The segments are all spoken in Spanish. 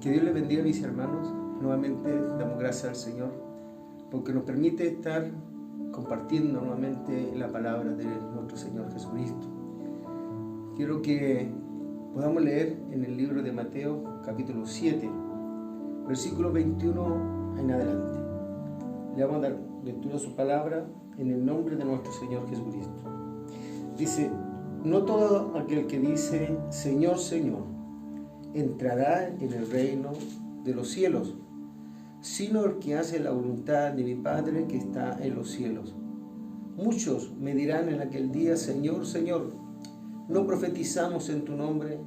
Que Dios les bendiga, mis hermanos. Nuevamente damos gracias al Señor porque nos permite estar compartiendo nuevamente la palabra de nuestro Señor Jesucristo. Quiero que podamos leer en el libro de Mateo, capítulo 7, versículo 21 en adelante. Le vamos a dar lectura a su palabra en el nombre de nuestro Señor Jesucristo. Dice: no todo aquel que dice Señor, Señor, entrará en el reino de los cielos, sino el que hace la voluntad de mi Padre que está en los cielos. Muchos me dirán en aquel día: Señor, Señor, ¿no profetizamos en tu nombre?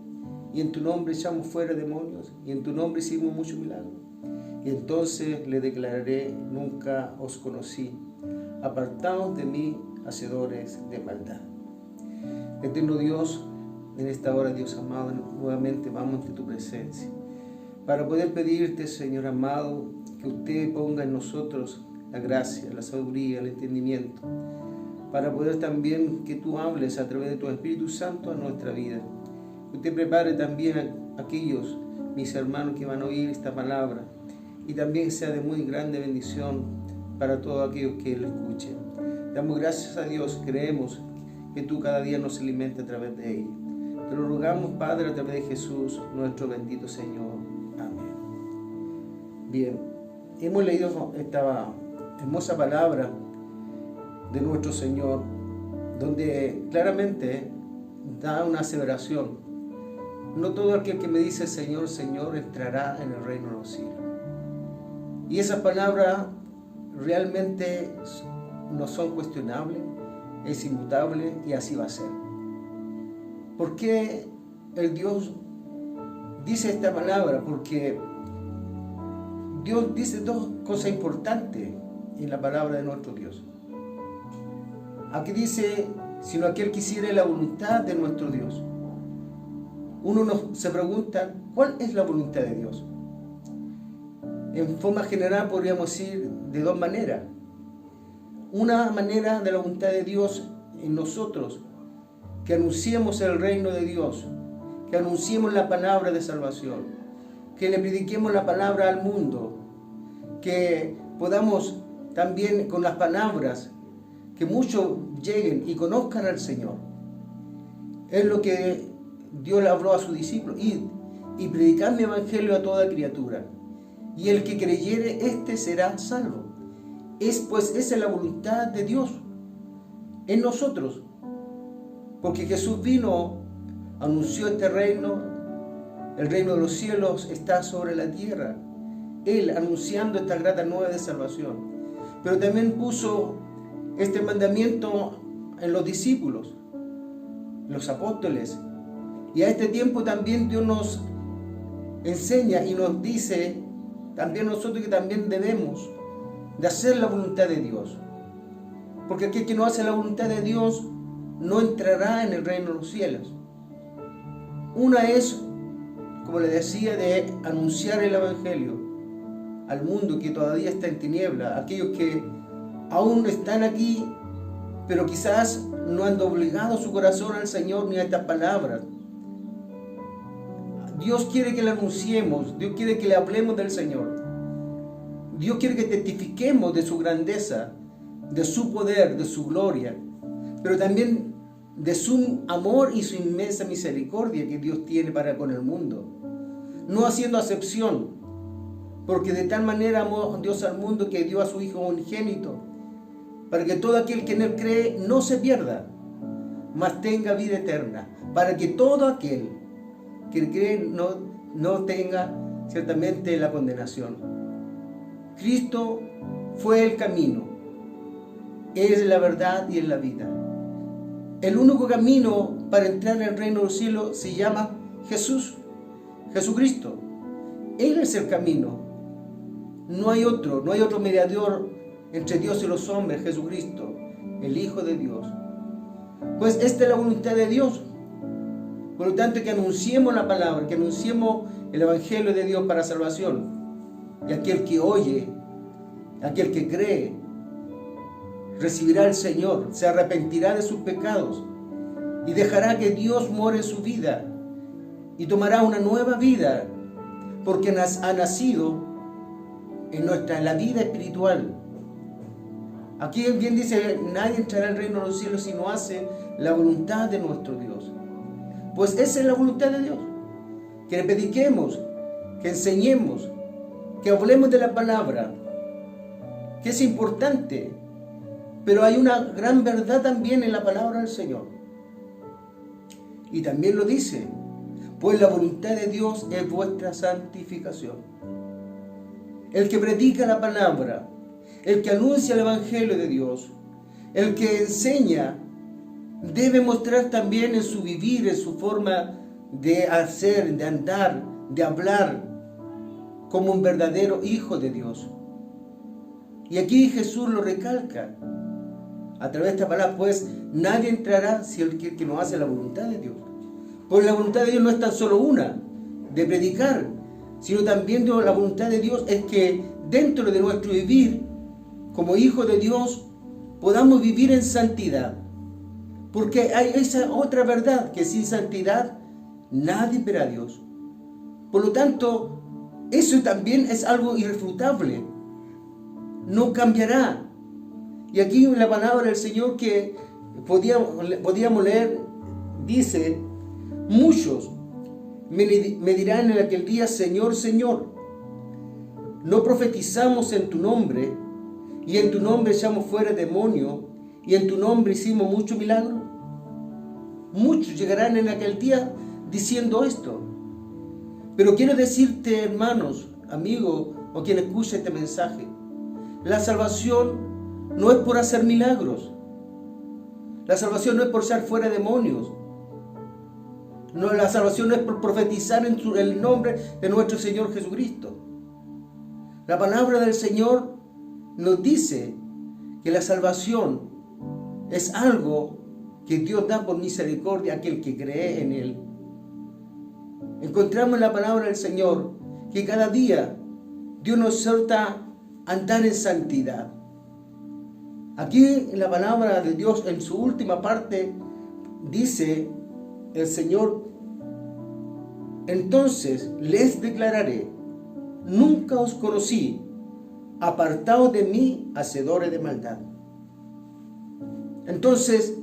Y en tu nombre echamos fuera demonios, y en tu nombre hicimos muchos milagros. Y entonces le declararé: nunca os conocí, apartaos de mí, hacedores de maldad. Eterno Dios, en esta hora, Dios amado, nuevamente vamos ante tu presencia para poder pedirte, Señor amado, que usted ponga en nosotros la gracia, la sabiduría, el entendimiento, para poder también que tú hables a través de tu Espíritu Santo a nuestra vida. Que usted prepare también a aquellos, mis hermanos, que van a oír esta palabra, y también sea de muy grande bendición para todos aquellos que lo escuchen. Damos gracias a Dios, creemos que tú cada día nos alimentes a través de ella. Te lo rogamos, Padre, a través de Jesús, nuestro bendito Señor. Amén. Bien, hemos leído esta hermosa palabra de nuestro Señor, donde claramente da una aseveración: no todo aquel que me dice Señor, Señor, entrará en el reino de los cielos. Y esas palabras realmente no son cuestionables, es inmutable, y así va a ser. ¿Por qué el Dios dice esta palabra? Porque Dios dice dos cosas importantes en la palabra de nuestro Dios. Aquí dice: sino aquel que hiciere la voluntad de nuestro Dios. Uno se pregunta: ¿cuál es la voluntad de Dios? En forma general podríamos decir de dos maneras. Una manera de la voluntad de Dios en nosotros, que anunciemos el reino de Dios, que anunciemos la palabra de salvación, que le prediquemos la palabra al mundo, que podamos también con las palabras que muchos lleguen y conozcan al Señor. Es lo que Dios le habló a sus discípulos: id y predicad mi evangelio a toda criatura, y el que creyere, éste será salvo. Pues esa es la voluntad de Dios en nosotros, porque Jesús vino, anunció este reino, el reino de los cielos está sobre la tierra, Él anunciando esta grata nueva de salvación. Pero también puso este mandamiento en los discípulos, los apóstoles, y a este tiempo también Dios nos enseña y nos dice también nosotros que también debemos de hacer la voluntad de Dios, porque aquel que no hace la voluntad de Dios no entrará en el reino de los cielos. Una es, como le decía, de anunciar el evangelio al mundo que todavía está en tiniebla, aquellos que aún están aquí, pero quizás no han doblegado su corazón al Señor ni a estas palabras. Dios quiere que le anunciemos, Dios quiere que le hablemos del Señor. Dios quiere que testifiquemos de su grandeza, de su poder, de su gloria, pero también de su amor y su inmensa misericordia que Dios tiene para con el mundo. No haciendo acepción, porque de tal manera amó Dios al mundo que dio a su Hijo unigénito, para que todo aquel que en Él cree no se pierda, mas tenga vida eterna, para que todo aquel que cree no tenga ciertamente la condenación. Cristo fue el camino, es la verdad y es la vida. El único camino para entrar en el reino de los cielos se llama Jesús, Jesucristo. Él es el camino. No hay otro mediador entre Dios y los hombres, Jesucristo, el Hijo de Dios. Pues esta es la voluntad de Dios. Por lo tanto, que anunciemos la palabra, que anunciemos el evangelio de Dios para salvación. Y aquel que oye, aquel que cree, recibirá al Señor, se arrepentirá de sus pecados y dejará que Dios more en su vida y tomará una nueva vida porque ha nacido en la vida espiritual. Aquí bien dice, nadie entrará al reino de los cielos si no hace la voluntad de nuestro Dios. Pues esa es la voluntad de Dios, que le prediquemos, que enseñemos, que hablemos de la palabra, que es importante, pero hay una gran verdad también en la palabra del Señor. Y también lo dice, pues la voluntad de Dios es vuestra santificación. El que predica la palabra, el que anuncia el evangelio de Dios, el que enseña, debe mostrar también en su vivir, en su forma de hacer, de andar, de hablar, como un verdadero hijo de Dios. Y aquí Jesús lo recalca a través de esta palabra, pues nadie entrará si el que no hace la voluntad de Dios. Pues la voluntad de Dios no es tan solo una, de predicar, sino también la voluntad de Dios es que dentro de nuestro vivir, como hijos de Dios, podamos vivir en santidad. Porque hay esa otra verdad, que sin santidad nadie verá a Dios. Por lo tanto, eso también es algo irrefutable. No cambiará. Y aquí en la palabra del Señor que podíamos leer, dice, muchos me dirán en aquel día, Señor, Señor, ¿no profetizamos en tu nombre? Y en tu nombre echamos fuera demonios, y en tu nombre hicimos muchos milagros. Muchos llegarán en aquel día diciendo esto. Pero quiero decirte, hermanos, amigos, o quien escucha este mensaje, la salvación no es por hacer milagros. La salvación no es por echar fuera demonios. No, la salvación no es por profetizar en el nombre de nuestro Señor Jesucristo. La palabra del Señor nos dice que la salvación es algo que Dios da por misericordia a aquel que cree en Él. Encontramos en la palabra del Señor que cada día Dios nos exhorta a andar en santidad. Aquí en la palabra de Dios, en su última parte, dice el Señor, entonces les declararé, nunca os conocí, apartados de mí, hacedores de maldad. Entonces,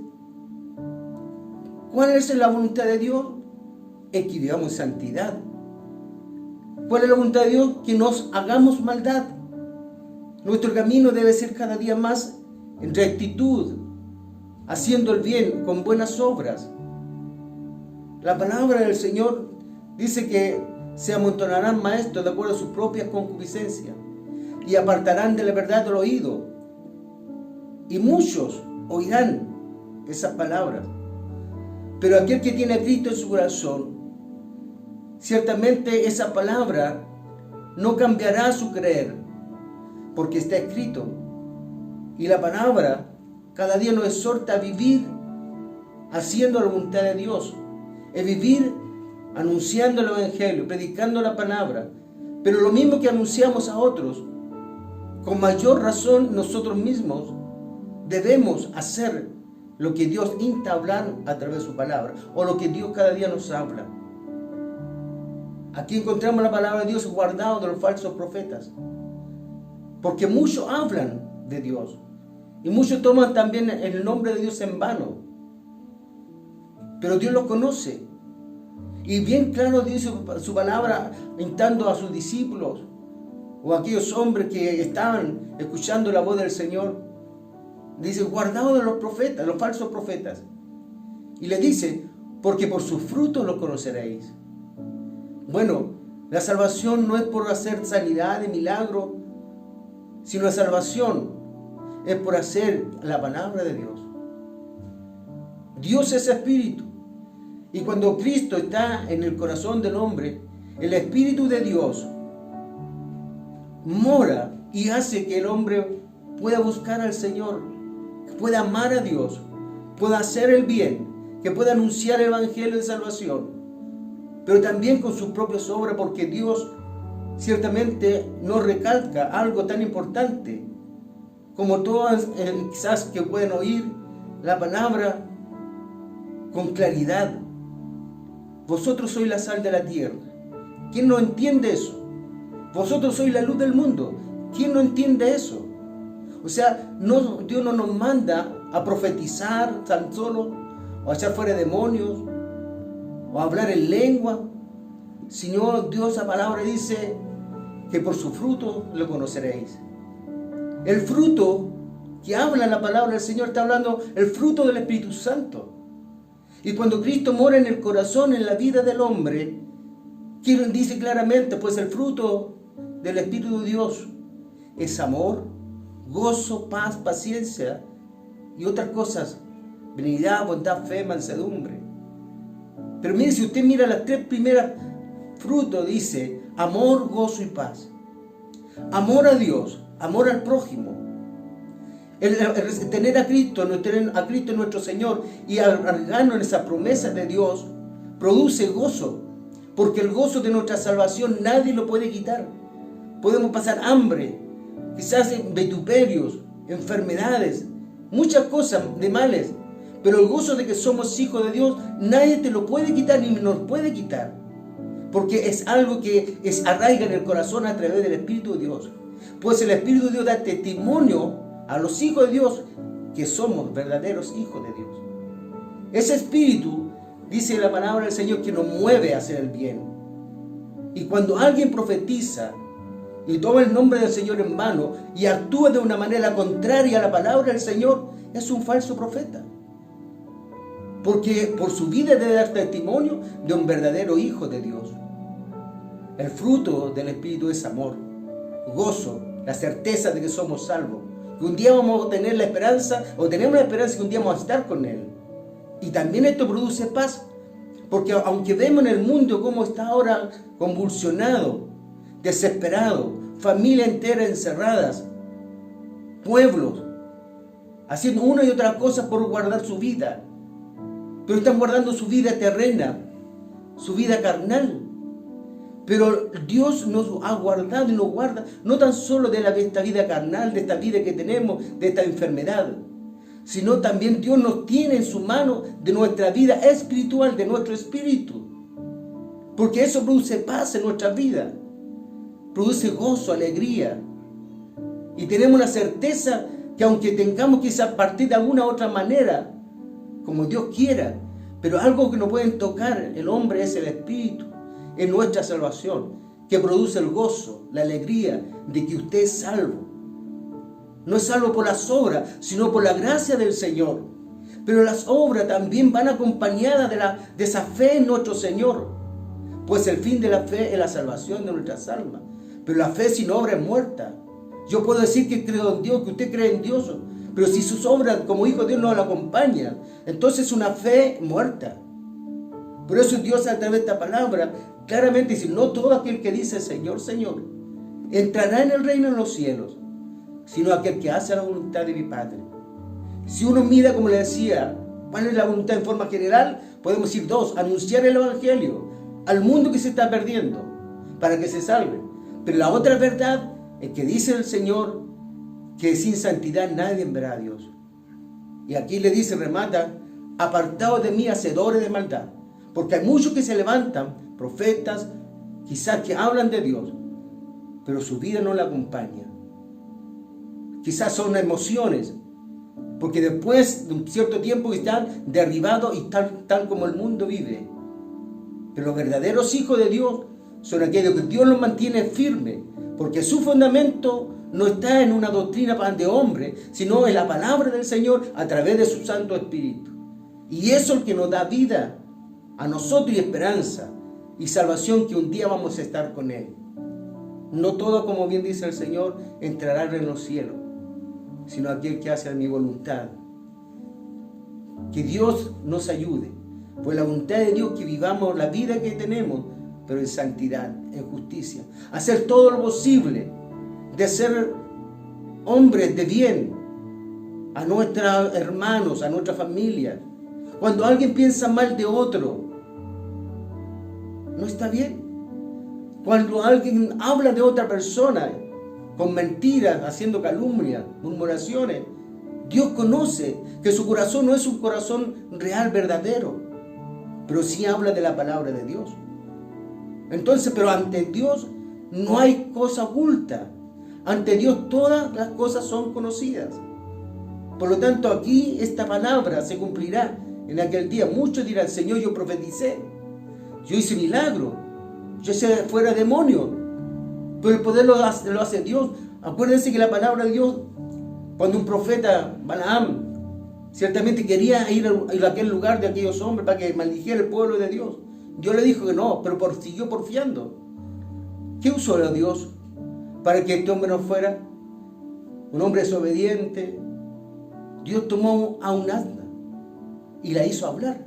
¿cuál es la voluntad de Dios? Es que vivamos en santidad. ¿Cuál es la voluntad de Dios? Que nos hagamos maldad. Nuestro camino debe ser cada día más en rectitud, haciendo el bien con buenas obras. La palabra del Señor dice que se amontonarán maestros de acuerdo a sus propias concupiscencias y apartarán de la verdad el oído. Y muchos oirán esas palabras. Pero aquel que tiene a Cristo en su corazón, ciertamente esa palabra no cambiará su creer, porque está escrito. Y la palabra cada día nos exhorta a vivir haciendo la voluntad de Dios, es vivir anunciando el Evangelio, predicando la palabra. Pero lo mismo que anunciamos a otros, con mayor razón nosotros mismos debemos hacer lo que Dios insta a hablar a través de su palabra, o lo que Dios cada día nos habla. Aquí encontramos la palabra de Dios guardada de los falsos profetas, porque muchos hablan de Dios y muchos toman también el nombre de Dios en vano, pero Dios los conoce y bien claro dice su palabra, instando a sus discípulos o a aquellos hombres que estaban escuchando la voz del Señor. Dice, guardado de los profetas, los falsos profetas. Y le dice, porque por sus frutos los conoceréis. Bueno, la salvación no es por hacer sanidad y milagro, sino la salvación es por hacer la palabra de Dios. Dios es espíritu. Y cuando Cristo está en el corazón del hombre, el Espíritu de Dios mora y hace que el hombre pueda buscar al Señor, que pueda amar a Dios, pueda hacer el bien, que pueda anunciar el Evangelio de salvación, pero también con sus propias obras, porque Dios ciertamente nos recalca algo tan importante como todas quizás que pueden oír la palabra con claridad. Vosotros sois la sal de la tierra, ¿Quién no entiende eso? Vosotros sois la luz del mundo. ¿Quién no entiende eso? O sea, Dios no nos manda a profetizar tan solo, o a echar fuera demonios, o a hablar en lengua, sino Dios, la palabra dice que por su fruto lo conoceréis. El fruto que habla la palabra del Señor está hablando el fruto del Espíritu Santo. Y cuando Cristo mora en el corazón, en la vida del hombre, dice claramente, pues el fruto del Espíritu de Dios es amor, gozo, paz, paciencia y otras cosas, benignidad, bondad, fe, mansedumbre. Pero mire, si usted mira las tres primeras frutos, dice amor, gozo y paz. Amor a Dios, amor al prójimo. El tener a Cristo nuestro Señor y arraigarnos en esa promesa de Dios produce gozo, porque el gozo de nuestra salvación nadie lo puede quitar. Podemos pasar hambre, quizás vituperios, enfermedades, muchas cosas de males, pero el gozo de que somos hijos de Dios nadie te lo puede quitar ni nos puede quitar, porque es algo que arraiga en el corazón a través del Espíritu de Dios. Pues el Espíritu de Dios da testimonio a los hijos de Dios que somos verdaderos hijos de Dios. Ese Espíritu, dice la palabra del Señor, que nos mueve a hacer el bien. Y cuando alguien profetiza y toma el nombre del Señor en vano y actúa de una manera contraria a la palabra del Señor, es un falso profeta. Porque por su vida debe dar testimonio de un verdadero hijo de Dios. El fruto del Espíritu es amor, gozo, la certeza de que somos salvos, que un día vamos a tener la esperanza, o tenemos la esperanza que un día vamos a estar con Él. Y también esto produce paz, porque aunque vemos en el mundo cómo está ahora convulsionado, desesperado, familias enteras encerradas, pueblos haciendo una y otra cosa por guardar su vida, pero están guardando su vida terrena, su vida carnal. Pero Dios nos ha guardado y nos guarda no tan solo de esta vida carnal, de esta vida que tenemos, de esta enfermedad, sino también Dios nos tiene en su mano de nuestra vida espiritual, de nuestro espíritu, porque eso produce paz en nuestra vida, produce gozo, alegría, y tenemos la certeza que aunque tengamos quizás partir de alguna otra manera, como Dios quiera, pero algo que no pueden tocar el hombre es el espíritu, es nuestra salvación, que produce el gozo, la alegría de que usted es salvo. No es salvo por las obras, sino por la gracia del Señor. Pero las obras también van acompañadas de esa fe en nuestro Señor, pues el fin de la fe es la salvación de nuestras almas. Pero la fe sin obra es muerta. Yo puedo decir que creo en Dios, que usted cree en Dios, pero si sus obras como hijo de Dios no la acompañan, entonces es una fe muerta. Por eso Dios, a través de esta palabra, claramente dice: no todo aquel que dice Señor, Señor, entrará en el reino de los cielos, sino aquel que hace la voluntad de mi Padre. Si uno mira, como le decía, cuál es la voluntad en forma general, podemos decir dos: anunciar el Evangelio al mundo que se está perdiendo, para que se salve. Pero la otra verdad es que dice el Señor que sin santidad nadie verá a Dios. Y aquí le dice, remata: apartaos de mí, hacedores de maldad. Porque hay muchos que se levantan, profetas, quizás que hablan de Dios, pero su vida no la acompaña. Quizás son emociones, porque después de un cierto tiempo están derribados y tal como el mundo vive. Pero los verdaderos hijos de Dios son aquellos que Dios los mantiene firmes, porque su fundamento no está en una doctrina de hombre, sino en la palabra del Señor a través de su Santo Espíritu. Y eso es el que nos da vida a nosotros y esperanza y salvación, que un día vamos a estar con Él. No todo, como bien dice el Señor, entrará en los cielos, sino aquel que hace mi voluntad. Que Dios nos ayude, pues la voluntad de Dios que vivamos la vida que tenemos, pero en santidad, en justicia. Hacer todo lo posible de ser hombres de bien a nuestros hermanos, a nuestra familia. Cuando alguien piensa mal de otro, no está bien. Cuando alguien habla de otra persona con mentiras, haciendo calumnias, murmuraciones, Dios conoce que su corazón no es un corazón real, verdadero, pero sí habla de la palabra de Dios. Entonces, pero ante Dios no hay cosa oculta. Ante Dios todas las cosas son conocidas. Por lo tanto, aquí esta palabra se cumplirá en aquel día. Muchos dirán: Señor, yo profeticé, yo hice milagro, yo eché fuera demonios, pero el poder lo hace Dios. Acuérdense que la palabra de Dios, cuando un profeta, Balaam, ciertamente quería ir a aquel lugar de aquellos hombres para que maldijera el pueblo de Dios, Dios le dijo que no, pero siguió porfiando. ¿Qué usó Dios para que este hombre no fuera? Un hombre desobediente. Dios tomó a un asna y la hizo hablar.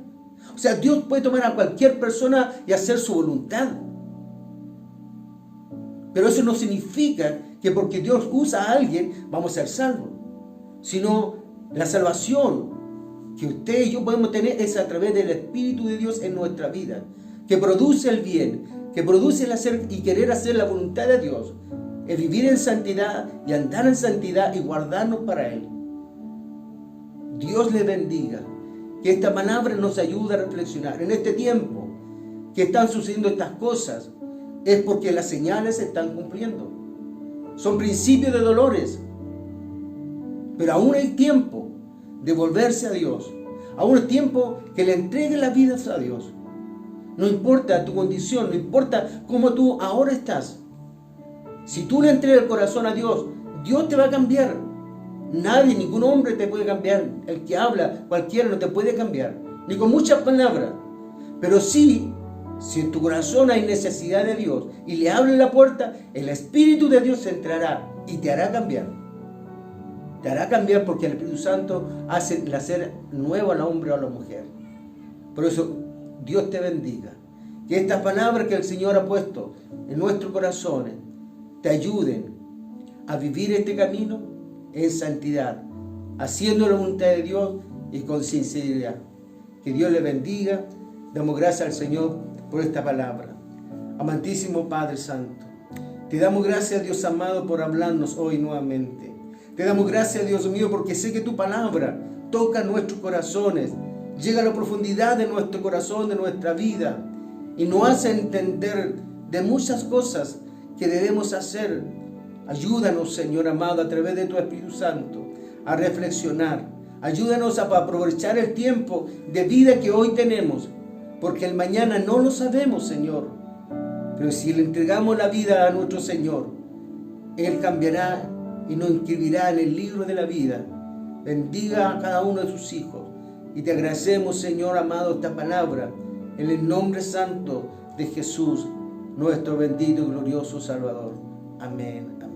O sea, Dios puede tomar a cualquier persona y hacer su voluntad. Pero eso no significa que porque Dios usa a alguien vamos a ser salvos. Sino la salvación que usted y yo podemos tener es a través del Espíritu de Dios en nuestra vida, que produce el bien, que produce el hacer y querer hacer la voluntad de Dios, es vivir en santidad y andar en santidad y guardarnos para Él. Dios le bendiga. Que esta palabra nos ayude a reflexionar. En este tiempo que están sucediendo estas cosas, es porque las señales se están cumpliendo. Son principios de dolores. Pero aún hay tiempo de volverse a Dios. Aún hay tiempo que le entregue la vida a Dios. No importa tu condición, no importa cómo tú ahora estás. Si tú le entregas el corazón a Dios, Dios te va a cambiar. Nadie, ningún hombre te puede cambiar. El que habla, cualquiera no te puede cambiar. Ni con muchas palabras. Pero sí, si en tu corazón hay necesidad de Dios y le abres la puerta, el Espíritu de Dios entrará y te hará cambiar. Te hará cambiar porque el Espíritu Santo hace el hacer nuevo al hombre o a la mujer. Por eso, Dios te bendiga. Que estas palabras que el Señor ha puesto en nuestros corazones te ayuden a vivir este camino en santidad, haciendo la voluntad de Dios y con sinceridad. Que Dios le bendiga. Damos gracias al Señor por esta palabra. Amantísimo Padre Santo, te damos gracias, Dios amado, por hablarnos hoy nuevamente. Te damos gracias, Dios mío, porque sé que tu palabra toca nuestros corazones, llega a la profundidad de nuestro corazón, de nuestra vida, y nos hace entender de muchas cosas que debemos hacer. Ayúdanos, Señor amado, a través de tu Espíritu Santo, a reflexionar. Ayúdanos a aprovechar el tiempo de vida que hoy tenemos, porque el mañana no lo sabemos, Señor. Pero si le entregamos la vida a nuestro Señor, Él cambiará y nos inscribirá en el libro de la vida. Bendiga a cada uno de sus hijos. Y te agradecemos, Señor amado, esta palabra, en el nombre santo de Jesús, nuestro bendito y glorioso Salvador. Amén.